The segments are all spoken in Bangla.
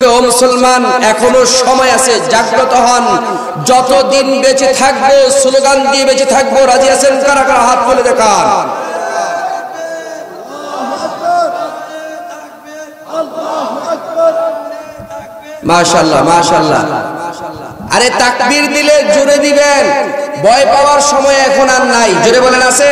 ও মুসলমান, এখনো সময় আছে, জাগ্রত হন। যতদিন বেঁচে থাকবো স্লোগান দিয়ে বেঁচে থাকবো। রাজি আছেন? কারা কারা হাত তুলে দেখান। মাশাআল্লাহ মাশাআল্লাহ। আরে তাকবীর দিলে জোরে দিবেন, ভয় পাওয়ার সময় এখন আর নাই। জোরে বলেন আছে?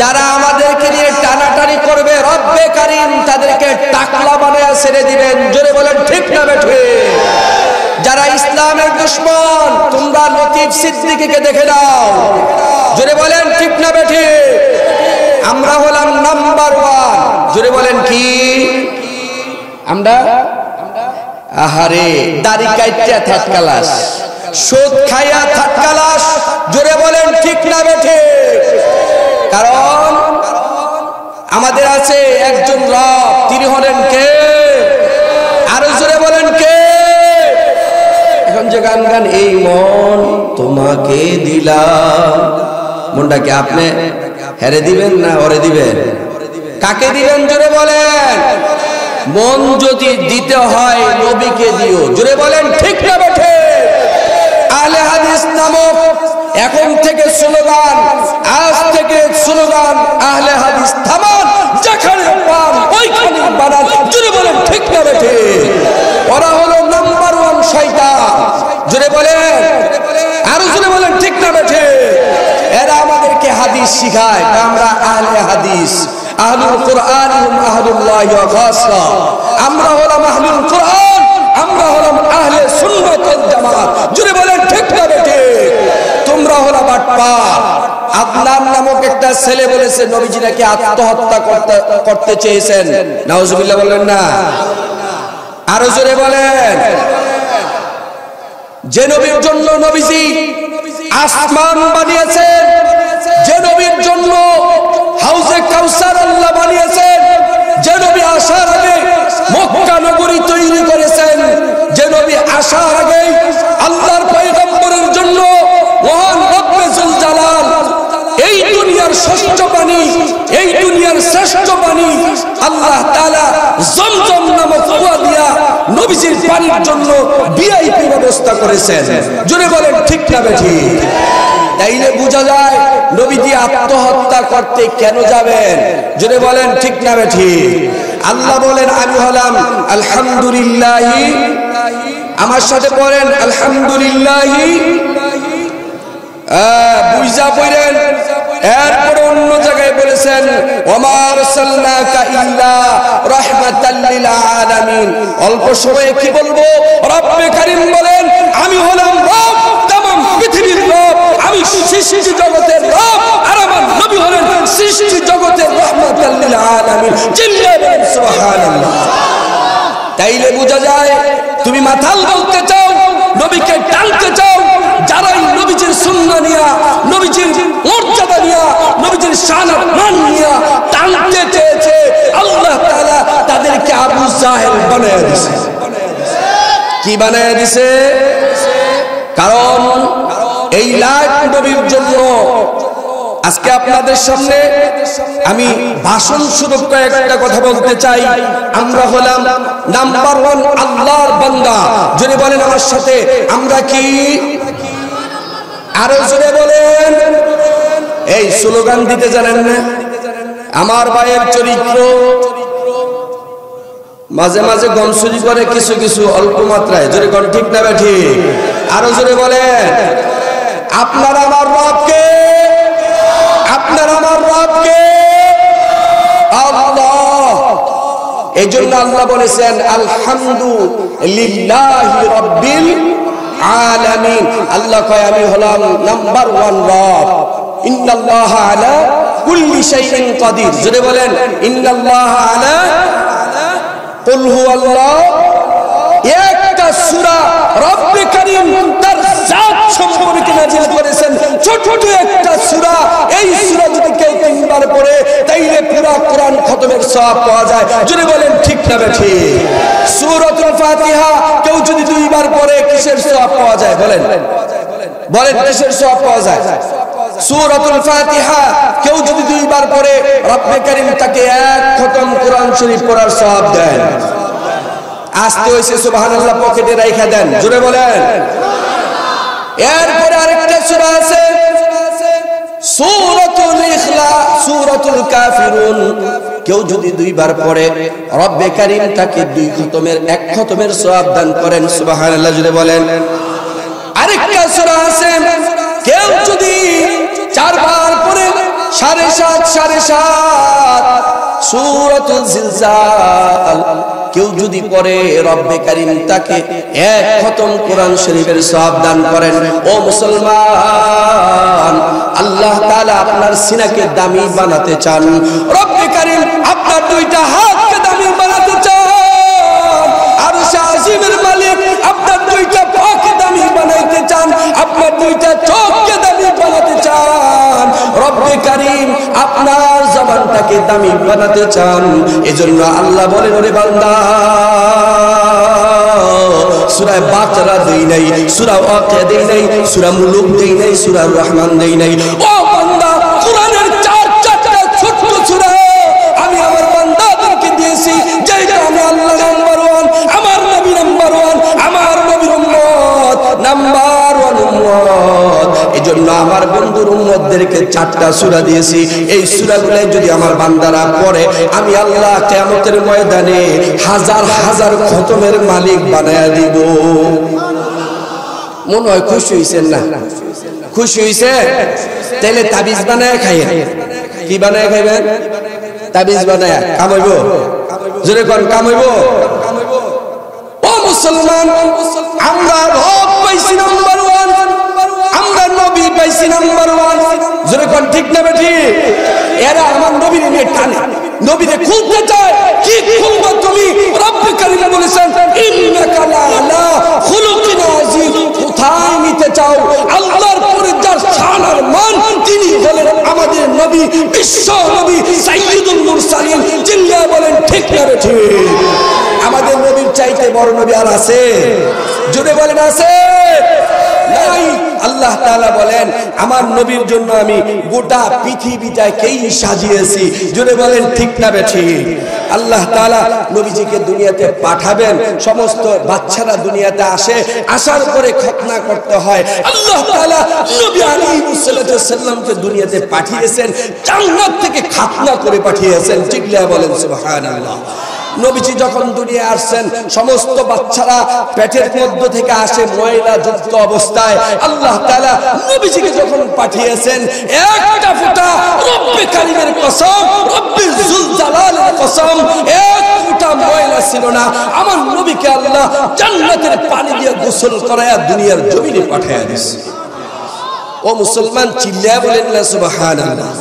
যারা আমাদেরকে নিয়ে টানাটানি করবে রব্বে কারীম তাদেরকে টাকলা বানায় ছেড়ে দিবেন। জোরে বলেন ঠিক না বেঠিক? যারা ইসলামের দুশমন তোমরা লতিফ সিদ্দিকীকে দেখে নাও। জোরে বলেন ঠিক না বেঠিক? আমরা হলাম নাম্বার 1। জোরে বলেন কি? আমরা আহারে দাড়ি কাইটা থার্ড ক্লাস, সুদ খাইয়া থার্ড ক্লাস। জোরে বলেন ঠিক না বেঠিক? কারণ আমাদের আছে একজন রব, তিনি হলেন কে? আরো জোরে বলেন কে? এখন যে গান গান, এই মন তোমাকে দিলাম, মনটাকে আপনি হেরে দিবেন না ওরে দিবেন? কাকে দিবেন? জোরে বলেন। মন যদি দিতে হয় নবীকে দিও। জোরে বলেন ঠিক না বেঠিক? আহলে হাদিস নামক এখন থেকে স্লোগান, আজ থেকে স্লোগান আহলে হাদিস থামান, যেখানে পান ওইখানে বানান। জোরে বলেন ঠিক না বেঠিক? ওরা হলো নাম্বার 1 শয়তান। জোরে বলেন, আরো জোরে বলেন ঠিক না বেঠিক? এরা আমাদেরকে হাদিস শিখায়। আমরা আহলে হাদিস, আহলুল কুরআন হুম আহলুল্লাহ ওয়া খাসা। আমরা হলাম আহলুল কুরআন, আমরা হলাম আহলে সুন্নাত ওয়াল জামাত। জোরে বলেন ঠিক না বেঠিক? তোমরা হলো বাটপার। আদনান নামক একটা ছেলে বলেছে নবীজি নাকি আত্মহত্যা করতে চেয়েছেন। নাউজুবিল্লাহ বলেন না? আরো জোরে বলেন। যে নবীর জন্য নবীজি আসমান বানিয়েছেন, যে নবীর জন্য হাউজে কাউসার আল্লাহ বানিয়েছেন, যে নবী আসার আগে মক্কা নগরী তৈরি করেছেন, যে নবী আসার আগে আল্লাহর পয়গম্বরের জন্য মহান রব্বে জুল জালাল এই দুনিয়ার শ্রেষ্ঠ পানি, এই দুনিয়ার শ্রেষ্ঠ পানি আল্লাহ তাআলা জমজম নামক কুয়া দিয়া নবীজির পানির জন্য ভিআইপি ব্যবস্থা করেছেন। জোরে বলেন ঠিক না বেঠিক? তাইলে বোঝা যায় নবীজি আত্মহত্যা করতে কেন যাবেন। জোরে বলেন ঠিক না বেঠিক? আল্লাহ বলেন আমি হলাম আলহামদুলিল্লাহি, আমার সাথে পড়েন আলহামদুলিল্লাহি। বুঝা পড়েন। এরপর অন্য জায়গায় বলেছেন ওমা আরসালনাকা ইল্লা রাহমাতাল লিল আলামিন। অল্প সময়ে কি বলবো? রব্বে কারীম বলেন আমি হলাম রব, तमाम পৃথিবীর রব, আমি সৃষ্টি জগতের রব, আর আমার নবী হলেন সৃষ্টি জগতের রাহমাতাল লিল আলামিন। চিল্লায়ে বলেন সুবহানাল্লাহ। তাইলে বোঝা যায় তুমি মাথাল বলতে চাও, নবীকে টানতে চাও, যারাই নবীজির সুন্নাহ নিয়া, নবীজির মর্যাদা নিয়া, নবীজির শান আর মান নিয়া টানতে চেয়েছে, আল্লাহ তাআলা তাদেরকে আবু জাহেল বানায় দিয়েছে। কি বানায় দিয়েছে? কারণ এই লাখ নবীর জন্য আজকে আপনাদের সামনে আমি ভাষণ স্বরূপ কয়েকটা কথা বলতে চাই। আমরা হলাম নাম্বার 1 আল্লাহর বান্দা। যদি বলেন আমার সাথে আমরা কি? আরো জোরে বলেন। এই স্লোগান দিতে জানেন না? আমার ভাইয়ের চরিত্র মাঝে মাঝে গমসুরি করে, কিছু কিছু অল্প মাত্রায়। জোরে কোন ঠিক না বেঠিক? আরো জোরে বলেন। আপনার আমার রবকে, আপনার আমার রবকে আল্লাহ। এই জন্য আল্লাহ বলেছেন আলহামদুলিল্লাহি রাব্বিল আলামিন। আল্লাহ কয় আমি হলাম নাম্বার 1 রব। ইন্নাল্লাহা আলা কুল্লি শাইইন কাদির। জোরে বলেন ইন্নাল্লাহা আলা কুল হুয়াল্লাহ। একটা সূরা রব্বে কারীম তার জাত সম্পর্কে নাযিল করেছেন, ছোট একটা সূরা। এই সূরা যদি কেউ 3 বার পড়ে তাইলে পুরো কোরআন খতমের সওয়াব পাওয়া যায়। যদি বলেন ঠিক না বেঠিক? সূরাতুল ফাতিহা কেউ যদি 2 বার পড়ে কিসের সওয়াব পাওয়া যায়? বলেন বলেন কিসের সওয়াব পাওয়া যায়? সূরাতুল ফাতিহা কেউ যদি 2 বার পড়ে রব্বে কারীম তাকে 1 খতম কোরআন শরীফ পড়ার সওয়াব দেন। আসতে হইছে সুবহানাল্লাহ পকেটে রাইখা দেন, জোরে বলেন। এরপরে আরেকটা সূরা আছে সূরাতুল ইখলাস, সূরাতুল কাফিরুন। কেউ যদি দুইবার পড়ে রব্বে কারীম তাকে দুই খতমের এক খতমের সওয়াব দান করেন, সুবহানাল্লাহ জোরে বলেন। আরেকটা সূরা আছে কেউ যদি চারবার পড়ে 7.5 সূরাতুল জিলজাল কেউ যদি পড়ে রব্বে কারীম তাকে এক খতম কোরআন শরীফের সওয়াব দান করেন। ও মুসলমান, আল্লাহ তাআলা আপনার সিনাকে দামি বানাতে চান, রব্বে কারীম আপনার দুইটা হাতকে দামি বানাতে চান, আরশে আজিমের মালিক আপনার দুইটা পাকে দামি বানাইতে চান, আপনার দুইটা চোখকে দামি বানাতে চান, রব্বে কারীম আপনার জবানটাকে দামি বানাতে চান। এজন্য আল্লাহ বলেন, ওরে বান্দা, সূরা বাকারা দেই নাই, সূরা ওয়াকিয়া দেই নাই, সূরা মুলুক দেই নাই, সূরা রহমান দেই নাই। ও বান্দা, কোরআনের চারটা ছোট সূরা আমি আমার বান্দাদেরকে দিয়েছি, যেটা আমি আল্লাহ নাম্বার 1, আমার নবী নাম্বার 1, আমার নবীর উম্মত নাম্বার 1 উম্মত। এজন্য আমার বন্ধুর উম্মতদেরকে 4টা সূরা দিয়েছি। এই সূরাগুলো যদি আমার বান্দারা পড়ে, আমি আল্লাহ কিয়ামতের ময়দানে হাজার হাজার খতমের মালিক বানায়া দিব। মনে হয় খুশি হইছেন না? খুশি হইছে? তাহলে তাবিজ বানায় খাইয়েন। কি বানায় খাইবেন? তাবিজ বানায় কামাইব। জোরে কোন কামাইব? ও মুসলমান, আমরা রব পাইছি নাম্বার 1, আমরা নবী পাইছি নাম্বার 1। জোরে কোন ঠিক না বেঠি? এরা আমার নবীর নিয়ে টানে, নবীরে খুলতে চায়। কি খুলবো তুমি? রব্বে কারীম বলেছেন, ইন্নাকা লাআলা খুলুকিন আযীম। কোথায় নিতে চাও? আল্লাহর পরে যার শান আর মান, তিনি হলেন আমাদের নবী, বিশ্ব নবী, সাইয়্যিদুল মুরসালিন। চিল্লায়া বলেন ঠিক না বেঠি? আমাদের নবীর চাইতে বড় নবী আর আছে? জোরে বলেন আছে? নাই। আল্লাহ তাআলা বলেন, আমার নবীর জন্য আমি গোটা পৃথিবীটাকেই সাজিয়েছি। জোরে বলেন ঠিক না বেঠি? আল্লাহ তাআলা নবীজিকে দুনিয়াতে পাঠাবেন, সমস্ত বাচ্চারা দুনিয়াতে আসে, আসার পরে খতনা করতে হয়। আল্লাহ তাআলা নবী আলাইহিস সালামকে দুনিয়াতে পাঠিয়েছেন, জান্নাত থেকে খাতনা করে পাঠিয়েছেন। চিল্লায়া বলেন সুবহানাল্লাহ। নবীজি যখন দুনিয়া আসছেন, সমস্ত বাচ্চারা পেটের মধ্য থেকে আসে ময়লা যুক্ত অবস্থায়। আল্লাহ তাআলা নবীজিকে যখন পাঠিয়েছেন, একটা ফোঁটা রব্বে কারীমের কসম, রব্বে যুল জালালের কসম, এক ফোঁটা ময়লা ছিল না। আমার নবীকে আল্লাহ জান্নাতের পানি দিয়ে গোসল করায়া দুনিয়ার জমিনে পাঠিয়ে দিয়েছে। ও মুসলমান, চিল্লায়া বলেন না সুবহানাল্লাহ।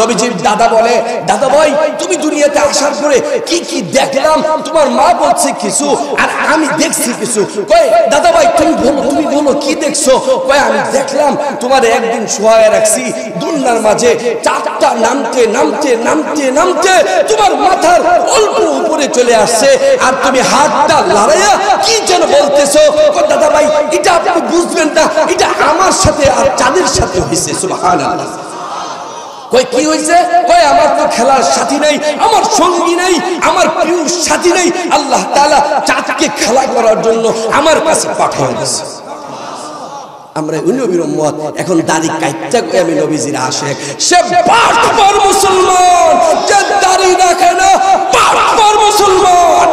নবীজির দাদা বলে, দাদা ভাই, তুমি দুনিয়াতে আসার পরে কি কি দেখলাম? তোমার মা বলছে কিছু আর আমি দেখছি কিছু। কয় দাদা ভাই তুমি বলো কি দেখছো? কয় আমি দেখলাম তোমার একদিন শোয়ায় রাখছি দুনিয়ার মাঝে, চারটা নামতে নামতে নামতে নামতে তোমার মাথার অল্প উপরে চলে আসছে, আর তুমি হাতটা লড়াইয়া কি যেন বলতেছো। কয় দাদা ভাই, এটা আপনি বুঝবেন না, এটা আমার সাথে আর চাঁদের সাথে হয়েছে। সুবহানাল্লাহ। কই কি হইছে? কই আমার তো খেলার সাথী নাই, আমার সঙ্গী নাই, আমার প্রিয় সাথী নাই। আল্লাহ তাআলা চাঁদকে খেলা করার জন্য আমার কাছে পাঠিয়ে দিয়েছে। আমরা নবীর উম্মত, এখন দাড়ি কাইট্টা কই আমি নবীজির আশিক। সে বাটপার মুসলমান, যে দাড়ি রাখে না বাটপার মুসলমান।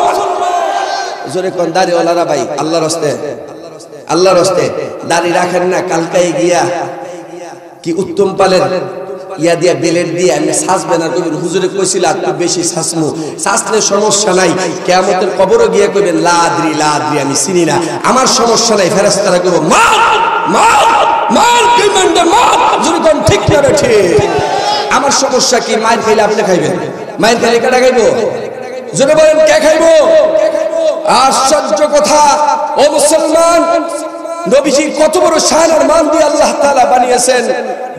জোরে কোন দাড়িওয়ালারা ভাই, আল্লাহর রাস্তে, আল্লাহর রাস্তে দাড়ি রাখেন না, কালকায় গিয়া কি উত্তম পালেন ইয়া দিয়া বেলেট দিয়ে আমি সাজবেন আর কইবেন হুজুরে কইছিল আর একটু বেশি সাজমু, সাজলে সমস্যা নাই। কিয়ামতের কবরে গিয়া কইবেন লা আদরি আমি চিনি না, আমার সমস্যা নাই। ফেরেশতারা কইবো মার মার মার, কি মানবে মার। যদি কোন ঠিক না বেঠে, আমার সমস্যা কি? মার খাইলে আপনি খাইবেন, মার খাইলে কাটা খাইবো? যদি বলেন কে খাইবো? আশ্চর্য কথা। ও মুসলমান, নবীজি কত বড় শান আর মান দিয়ে আল্লাহ তাআলা বানিয়েছেন।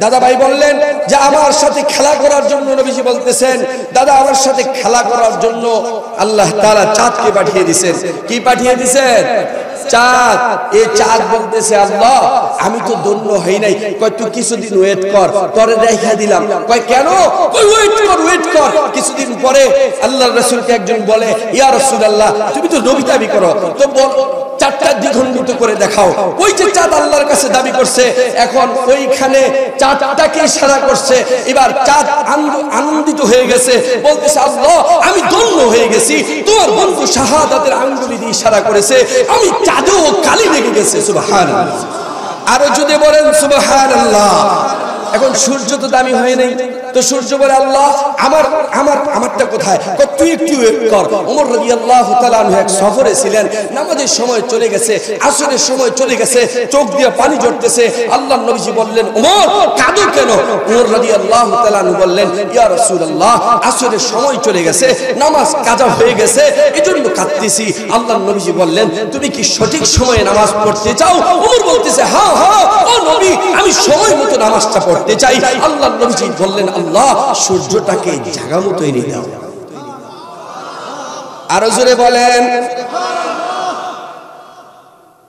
দাদা ভাই বললেন যে আমার সাথে খেলা করার জন্য নবীজি বলতেছেন, দাদা আমার সাথে খেলা করার জন্য আল্লাহ তাআলা চাঁদকে পাঠিয়ে দিয়েছেন। কি পাঠিয়ে দিয়েছেন? চাঁদ। এই চাঁদ বলতেছে আল্লাহ আমি তো ধন্য হই নাই, কয় তুই কিছুদিন ওয়েট কর, তোরে দেখা দিলাম। কয় কেন? কয় ওয়েট কর। কিছুদিন পরে আল্লাহর রাসূলকে একজন বলে, ইয়া রাসূলুল্লাহ তুমি তো নবী দাবি করো, তো বল চারটা দ্বিখণ্ডিত করে দেখাও। ওই যে চাঁদ আল্লাহর কাছে দাবি করছে, এখন ওইখানে চাঁদটাকে ইশারা করছে। এবার চাঁদ আনন্দিত হয়ে গেছে, বলতেছে আল্লাহ আমি ধন্য হয়ে গেছি, তোমার বন্ধু শাহাদাতের আঙ্গুলি দিয়ে ইশারা করেছে, আমি চাঁদেও কালি লেগে গেছে। সুবহানাল্লাহ। আরো যদি বলেন সুবহানাল্লাহ। এখন সূর্য তো দামি হয় নাই, তো সূর্য বলে আল্লাহ আমারটা কোথায়? তুই একটু ওয়েট কর। ওমর রাদিয়াল্লাহু তাআলা আনহু এক সফরে ছিলেন, নামাজের সময় চলে গেছে, আসরের সময় চলে গেছে, চোখ দিয়ে পানি ঝরতেছে। আল্লাহর নবীজি বললেন ওমর কাঁদো কেন? ওমর রাদিয়াল্লাহু তাআলা আনহু বললেন ইয়া রাসূলুল্লাহ আসরের সময় চলে গেছে, নামাজ কাজা হয়ে গেছে, এজন্য কাঁদতেছি। আল্লাহর নবীজি বললেন তুমি কি সঠিক সময়ে নামাজ পড়তে চাও? ওমর বলতেছে হ্যাঁ ও নবী আমি সময় মতো নামাজটা পড়তে চাই। আল্লাহর নবীজি বললেন আল্লাহ সূর্যটাকে জায়গা মতো এনে দাও। আরো জোরে বলেন।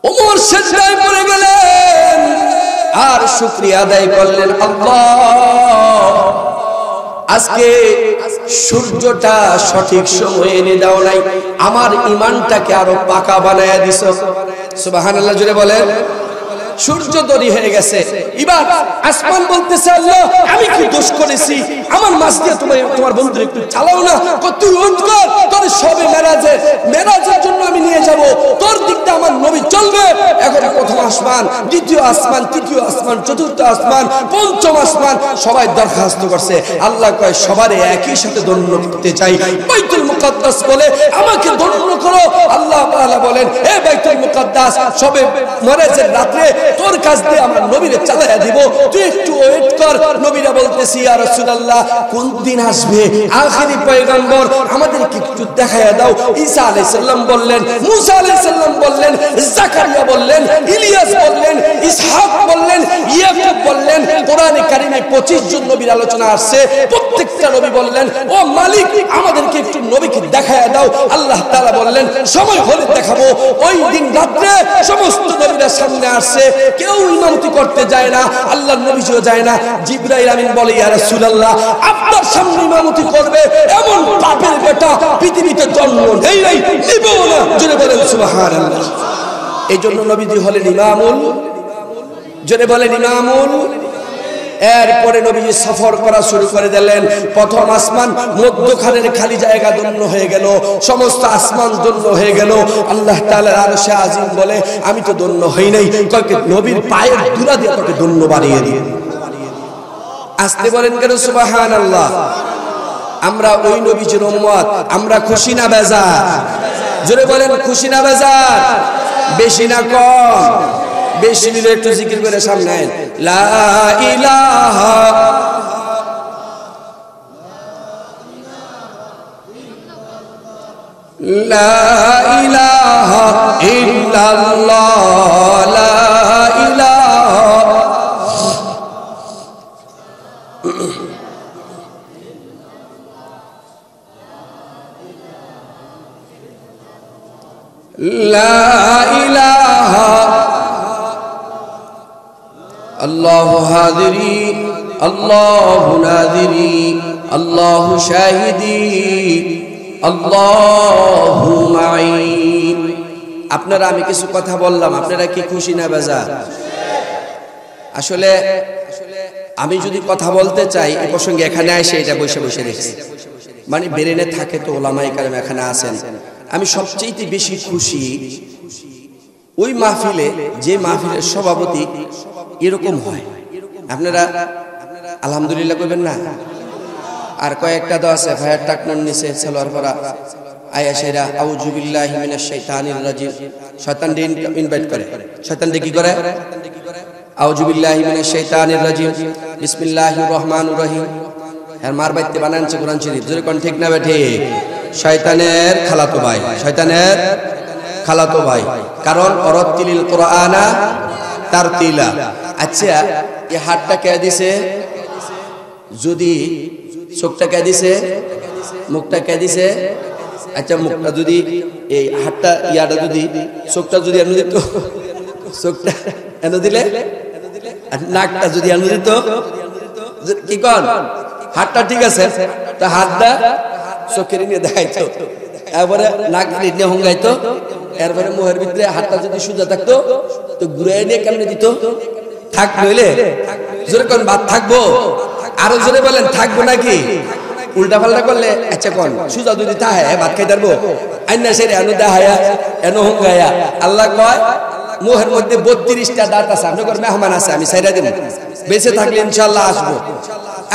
ওমর সিজদায় পড়ে গেলেন আর শুকরিয়া আদায় করলেন, আল্লাহ আজকে সূর্যটা সঠিক সময়ে এনে দাও নাই, আমার ঈমানটাকে আরো পাকা বানায়া দিছো। সুবহানাল্লাহ জোরে বলেন। সূর্য দেরি হয়ে গেছে, এবার আসমান বলতেছে আল্লাহ আমি কি দোষ করেছি? আমার মাছ দিয়ে তোমার বন্ধু একটু চালাও না। তুই ওয়েট কর, তোর সবে মেরাজের জন্য আমি নিয়ে যাব, তোর দিকটা আমার নবী চলবে। এখন প্রথম আসমান, দ্বিতীয় আসমান, তৃতীয় আসমান, চতুর্থ আসমান, পঞ্চম আসমান সবাই দরখাস্ত করছে। আল্লাহ কয় সবারে একই সাথে ধন্য করতে চাই, বাইতুল মুকাদ্দাস বলে আমাকে ধন্য করো। আল্লাহ তাআলা বলেন হে বাইতুল মুকাদ্দাস সবে মেরাজের রাতে তোর কাছ দিয়ে আমার নবীরে চালায়া দিব, তুই একটু ওয়েট কর। নবীরা বলতেছি ইয়া রাসূলুল্লাহ কোন দিন আসবে আখিরি পয়গম্বর, আমাদেরকে একটু দেখায়া দাও। ঈসা আলাইহিস সালাম বললেন, মুসা আলাইহিস সালাম বললেন, জাকারিয়া বললেন, ইলিয়াস বললেন, ইসহাক বললেন, ইয়াকুব বললেন। কোরআনে কারিমে 25 জন নবীর আলোচনা আসছে, প্রত্যেকটা নবী বললেন ও মালিক আমাদেরকে একটু নবীকে দেখায়া দাও। আল্লাহ তাআলা বললেন সময় হলে দেখাবো। ওই দিন রাতে সমস্ত নবীরা সামনে আসছে, কেউ ইমামতি করতে যায় না, আল্লাহর নবীও যায় না। জিবরাইল আমিন বলে ইয়া রাসূলুল্লাহ আপনার সামনে ইমামতি করবে এমন পাপের বেটা পৃথিবীতে জন্ম নেই নিব না। জোরে বলেন সুবহানাল্লাহ। এইজন্য নবীজি হলেন ইমামুল, জোরে বলেন ইমামুল। এরপরে নবীজি সফর করা শুরু করে দিলেন। প্রথম আসমান মধ্যখানের খালি জায়গা ধন্য হয়ে গেল, সমস্ত আসমান ধন্য হয়ে গেল। আল্লাহ তাআলার আরশে আজিম বলে আমি তো ধন্য হই নাই, কয়েক নবীর পায়ের ধুলা দিয়ে তোকে ধন্য বানিয়ে দিয়ে। আসতে বলেন কেন সুবহানাল্লাহ। আমরা ওই নবীজির উম্মত, আমরা খুশি না বেজার? জোরে বলেন খুশি না বেজার? বেশি না কম? বেশি দিলে একটু জিকির করে সামনে আইন লা ইলাহা লা ইলাহা ইল্লাল্লাহ লা ইলাহা লা ইলাহা আল্লাহু হাদিরি আল্লাহু নাদিরি আল্লাহু শাহিদি আল্লাহু মাঈ। আপনারা আমি কিছু কথা বললাম, আপনারা কি খুশি না বেজার? আসলে আমি যদি কথা বলতে চাই এই প্রসঙ্গে এখানে এসে এটা বসে বসে দেখছি, মানে বেরেনে থাকে তো ওলামায়ে কেরাম এখানে আছেন। আমি সবচেয়ে বেশি খুশি ওই মাহফিলে যে মাহফিলের সভাপতি এরকম হয়। আপনারা আলহামদুলিল্লাহ কইবেন না? আর কয়েকটা তো আছে ভাইয়ের টাকনার নিচে সালোয়ার পরা আয়াশেরা আউযু বিল্লাহি মিনাশ শাইতানির রাজিম, শয়তানকে ইনভাইট করে। শয়তানকে কি করে? আউযু বিল্লাহি মিনাশ শাইতানির রাজিম বিসমিল্লাহির রহমানির রহিম। আর মার বাইতে বানানছে কোরআন শরীফ, জোরে কোন ঠিক না বেঠে? শয়তানের খালাতো ভাই, শয়তানের খালাতো ভাই, কারণ অরতিলিল কোরআনা তারতিলা। আচ্ছা, এই হাতটা কে দিছে? যদি চোখটা কে দিছে? মুখটা কে দিছে? আচ্ছা, মুখটা যদি এই হাতটা ইয়াটা যদি চোখটা যদি এনে দিত, চোখটা এনে দিলে, নাকটা যদি এনে দিত, কি কন? হাতটা ঠিক আছে, তা হাতটা চোখের নিয়ে দেখাইতো, এরপরে নাক নিয়ে হুঙ্গাইতো, এরপরে মুখের ভিতরে হাতটা যদি সোজা থাকতো তো ঘুরে নিয়ে কেমনে দিত? থাক নইলে জোরে কোন ভাত থাকবো? আরো জোরে বলেন থাকবো নাকি? উল্টা পাল্টা করলে আচ্ছা কোন সোজা যদি তাহে ভাত খাই পারবো? আইনা সেরে এনো দেখায়া এনো হুঙ্গাইয়া। আল্লাহ কয় মুখের মধ্যে 32টা দাঁত আছে, আপনার মেহমান আছে, আমি সাইরা দেব, বেঁচে থাকলে ইনশাল্লাহ আসবো।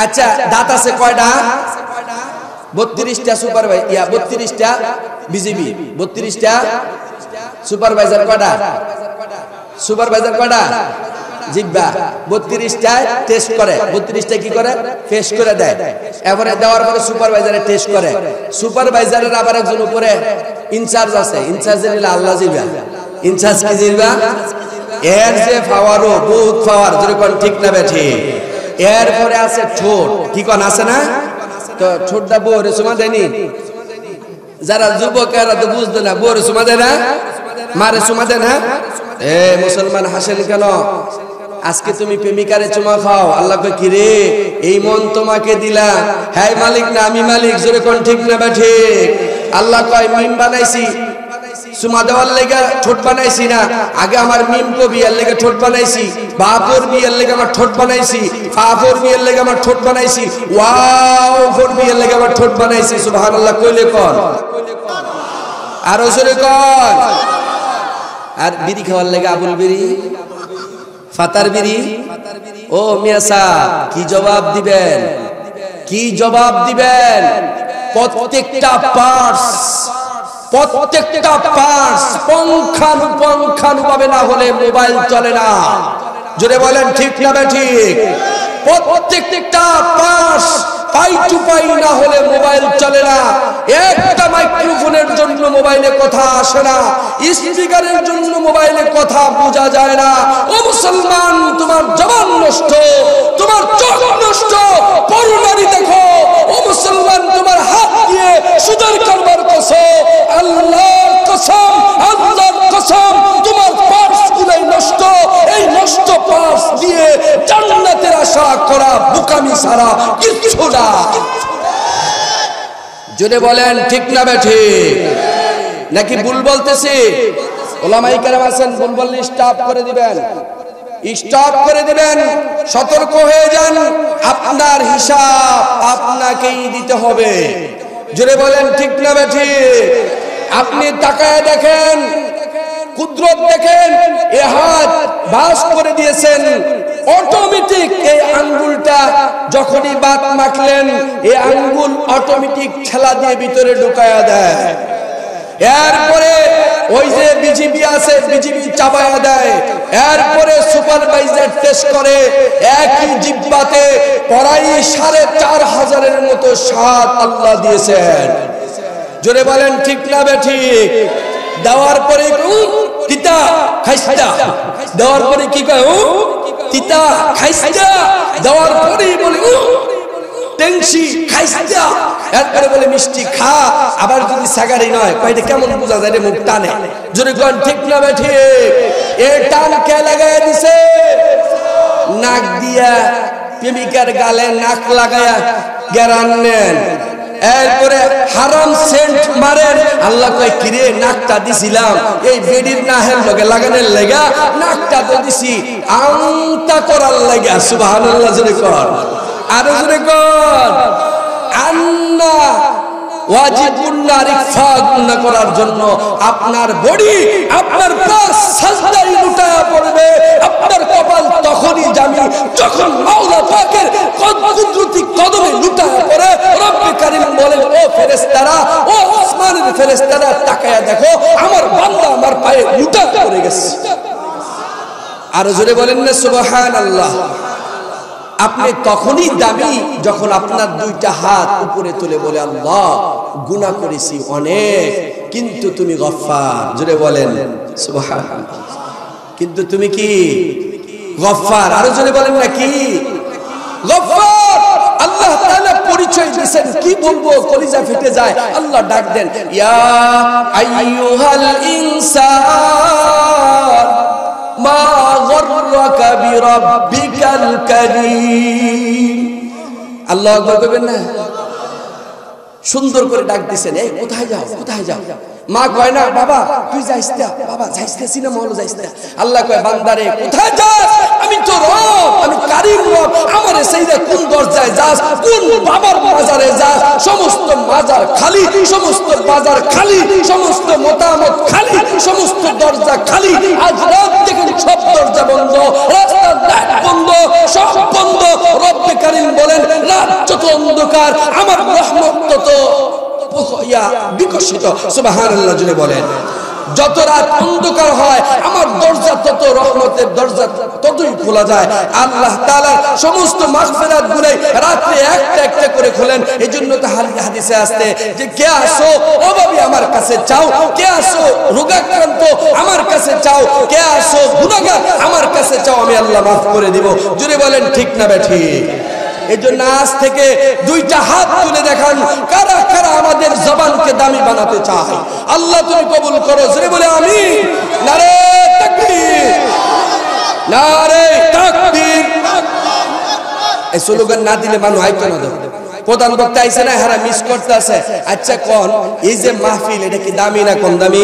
আচ্ছা, দাঁত আছে কয়টা? 32টা। সুপারভাইজার 32টা বিজিবি, 32টা সুপারভাইজার কয়টা? সুপারভাইজার কয়টা? জিব্বা 32টা টেস্ট করে, 32টা কি করে? পেশ করে দেয়। এবারে দেওয়ার পরে সুপারভাইজারে টেস্ট করে। সুপারভাইজারের আবার একজন উপরে ইনচার্জ আছে, ইনচার্জের হলো আল্লাহ জিবা। ইনচার্জ কি জিবা? এর যে পাওয়ারও বহুত পাওয়ার, যেরকম ঠিক না বেঠি। এরপরে আছে ঠোঁট, কি কোন আছে না? তো ঠোঁটটা বউরে চুমা দেয়নি? যারা যুবক এরা তো বুঝতো না, বউরে চুমা দেয় না, মারে চুমা দেয় না। এ মুসলমান হাসেন কেন? আজকে তুমি প্রেমিকারে চুমা খাও, আল্লাহ কয় কি রে এই মন তোমাকে দিলা, হ্যাঁ মালিক না আমি মালিক, জোরে কোন ঠিক না বেঠি? আল্লাহ কয় মিম বানাইছি চুমা দেওয়ার লেগে, ঠোঁট বানাইছি না। আগে আমার মিম কবি এর লেগে ঠোঁট বানাইছি, বাপর বিয়ের লেগে আমার ঠোঁট বানাইছি, ফাফর বিয়ের লেগে আমার ঠোঁট বানাইছি, ওয়াও ফর বিয়ের লেগে আমার ঠোঁট বানাইছি। সুবহানাল্লাহ কইলে কোন? আরো জোরে কোন? আর বিড়ি খাওয়ার লেগে আবুল বিড়ি, ফাতার বিড়ি। ও মিয়াসা কি জবাব দিবেন? কি জবাব দিবেন? প্রত্যেকটা পার্টস, প্রত্যেকটা পার্টস পঙ্খানুপঙ্খানুভাবে না হলে মোবাইল চলে না। জোরে বলেন ঠিক না ঠিক? প্রত্যেকটা পার্টস পাই টু পাই না হলে মোবাইল চলে না। একটা মাইক্রোফোনের জন্য মোবাইলে কথা আসে না, স্পিকারের জন্য মোবাইলে কথা বোঝা যায় না। ও মুসলমান, তোমার জবান নষ্ট, তোমার চোখ নষ্ট, পরনারী দেখো। ও মুসলমান, তোমার হাত দিয়ে সুদের কারবার করছো, আল্লাহর কসম, আল্লাহর কসম, তোমার পার্স গুলাই নষ্ট। এই নষ্ট পার্স দিয়ে জান্নাতের আশা করা বোকামি ছাড়া কিছু না। জোরে বলেন ঠিক না বেঠিক? নাকি ভুল বলতেছি? ওলামায়ে কেরাম আছেন, ভুল বললে স্টপ করে দিবেন, স্টপ করে দিবেন। সতর্ক হয়ে যান, আপনার হিসাব আপনাকেই দিতে হবে। জোরে বলেন ঠিক না বেঠিক? আপনি তাকায় দেখেন, কুদরত দেখেন, এ হাত বাস করে দিয়েছেন, অটোমেটিক এই আঙ্গুলটা যখনই বাত মাখলেন, এই আঙ্গুল অটোমেটিক ঠেলা দিয়ে ভিতরে ঢুকায়া দেয়। এরপরে ওই যে বিজিবি আছে, বিজিবি চাপায়া দেয়। এরপরে সুপারভাইজার টেস্ট করে, একই জিহ্বাতে প্রায় 4500-এর মতো স্বাদ আল্লাহ দিয়েছেন। জোরে বলেন ঠিক না বেঠিক? দেওয়ার পরে তিতা খাইস্তা, দেওয়ার পরে কি কয়? তিতা খাইস্তা। দেওয়ার পরেই বলে টেংসি খাইস্তা, এরপরে বলে মিষ্টি খা। আবার যদি সাগারি নয়, কয়টা কেমন বোঝা যায় রে? মুখ টানে। জোরে কোন ঠিক না বেঠিক? এ টান কে লাগায় দিছে? নাক দিয়া প্রেমিকার গালে নাক লাগায়া গেরান নেন, এরপরে হারাম সেন্ট মারেন। আল্লাহ কয় কিরে নাকটা দিছিলাম এই বেডির নাহের লগে লাগানোর লাগা, নাকটা তো দিছি আংটা করার লাগা। সুবহানাল্লাহ জোরে কর, আরো জোরে কর। আন্না ওয়াজিবুন নারিফা গুনাহ করার জন্য আপনার বডি, আপনার পাঁচ সাজদায় লুটায়া পড়বে। আপনার কপাল তখনই জামি যখন মাওলা পাকের কুদরতি কদমে লুটায়া পড়ে। রব্বে কারীম বলেন, ও ফেরেশতারা, ও আসমানের ফেরেশতারা, তাকায়া দেখো আমার বান্দা আমার পায়ে লুটা পড়ে গেছে। আরো জোরে বলেন না সুবহানাল্লাহ। আপনি তখনই দামি যখন আপনার দুইটা হাত উপরে তুলে বলে, আল্লাহ গুনাহ করেছি অনেক, কিন্তু তুমি গফফার। জোরে বলেন সুবহানাল্লাহ। কিন্তু তুমি কি গফফার। আরো জোরে বলেন না কি গফফার। আল্লাহ তাআলা পরিচয় দিয়েছেন, কি বলবো কলিজা ফেটে যায়। আল্লাহ ডাক দেন, ইয়া আইয়ুহাল ইনসান মা গররাকা বিরাব্বিকাল কারীম। আল্লাহু আকবার কইবেন না? সুন্দর করে ডাক দিছেন, এই কোথায় যাও, কোথায় যাও? মা কয় না, বাবা তুই যাইস না, বাবা যাইস না, সিনেমা হল যাইস না। আল্লাহ কয়, বান্দারে কোথায় যাস? আমি তো রব, আমি কারীম রব। আমারে সেইটা কোন দরজায় যাস, কোন বাবার বাজারে যাস? সমস্ত বাজার খালি, সমস্ত বাজার খালি, সমস্ত মতামত খালি, সমস্ত দরজা খালি। আজ রাত দেখেন সব দরজা বন্ধ, রাস্তার লাইট বন্ধ, সব বন্ধ। রব্বে কারীম বলেন, রাত যত অন্ধকার আমার রহমত তত বিকশিত। সুবহানাল্লাহ জুড়ে বলেন। যত রাত অন্ধকার হয় আমার দরজা তত রহমতের দরজা ততই খোলা যায়। আল্লাহ তাআলা সমস্ত মাগফিরাত গুলাই রাতে একটা একটা করে খোলেন। এজন্য তো হাদিসে আসছে যে কে আসো অভাবী আমার কাছে চাও, কে আসো রোগাক্রান্ত আমার কাছে চাও, কে আসো গুনাহগার আমার কাছে চাও, আমি আল্লাহ মাফ করে দিব। জুড়ে বলেন ঠিক না বেঠিক? এজন্য আজ থেকে দুইটা হাত তুলে দেখান কারা কারা আমাদের জবানকে দামি বানাতে চায়। আল্লাহ তুমি কবুল করো। জোরে বলে আমিন। নারে তাকবীর, নারে তাকবীর। এই স্লোগান না দিলে মানুষ আইতো না। প্রধান বক্তা আইছে না, হারা মিস করতে আছে। আচ্ছা কোন এই যে মাহফিল, এটা কি দামি না কম দামি?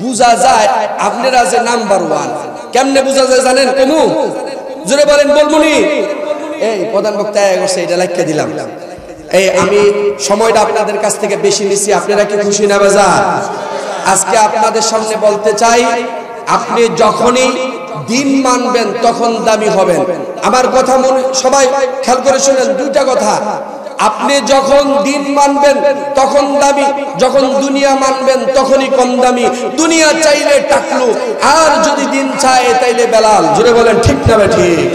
বুঝা যায় আপনারা যে নাম্বার 1। কেমনে বুঝা যায় জানেন? কমু জোরে বলেন বলমুনি। এই প্রধান বক্তা এসে এটা লিখে দিলাম। এই আমি সময়টা আপনাদের কাছ থেকে বেশি নিছি, আপনারা কি খুশি না বেজার? আজকে আপনাদের সামনে বলতে চাই, আপনি যখনই দিন মানবেন তখন দামি হবেন। আমার কথা মনে সবাই খেয়াল করে শুনেন, দুইটা কথা। আপনি যখন দিন মানবেন তখন দামি, যখন দুনিয়া মানবেন তখনই কম দামি। দুনিয়া চাইলে টাকলু, আর যদি দিন চায় তাইলে বেলাল। জোরে বলেন ঠিক না ঠিক?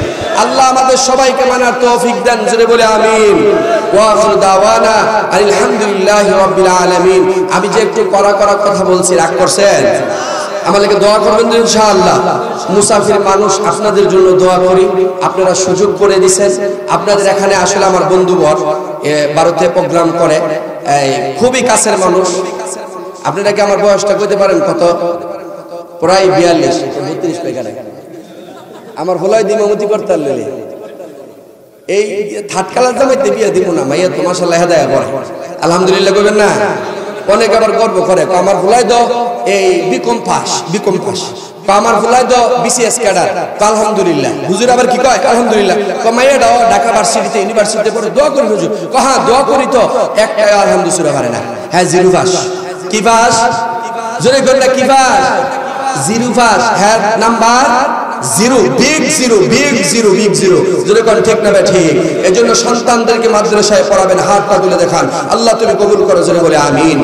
আল্লাহ আমাদের সবাইকে মানার তৌফিক দেন। জোরে বলে আমিন। ওয়া আখিরু দাওয়ানা আলহামদুলিল্লাহি রাব্বিল আলামিন। আমি যে একটু কড়া কথা বলছি, রাগ করছেন? আমাদেরকে দোয়া করবেন তো ইনশাআল্লাহ। মুসাফির মানুষ, আপনাদের জন্য দোয়া করি। আপনারা সুযোগ করে দিয়েছেন। আপনাদের এখানে আসলে আমার বন্ধুবর ভারতে প্রোগ্রাম করে, খুবই কাছের মানুষ। আপনারা কি আমার বয়সটা কইতে পারেন কত? প্রায় 42 32 পেগারে আমার হলাই দিমামতি করতে আনলে এই থার্ড কালার জামাইতে বিয়া দিব না, মাইয়া তো মাশাআল্লাহ হেদায়া করে। আলহামদুলিল্লাহ কইবেন না? অনেক আবার গর্ব করে, আমার ভুলাই দাও এই বিকম পাস আমার ভুলাই দাও বিসিএস ক্যাডার। আলহামদুলিল্লাহ। হুজুর আবার কি কয়? আলহামদুলিল্লাহ। মাইয়া দাও ঢাকা ভার্সিটিতে ইউনিভার্সিটিতে পড়ে, দোয়া করি হুজুর। হ্যাঁ দোয়া করি তো, একটা আলহামদুলিল্লাহ পারে না। হ্যাঁ জিরো পাস। কি পাস? জোরে কর না, কি পাস? জিরো পাস। হ্যাঁ number zero, big zero, big zero, big zero. জোরে কোন ঠিক না ঠিক? এজন্য সন্তানদেরকে মাদ্রাসায় পড়াবেন, হাতটা তুলে দেখান। আল্লাহ তুমি কবুল করো। জোরে বলে আমিন।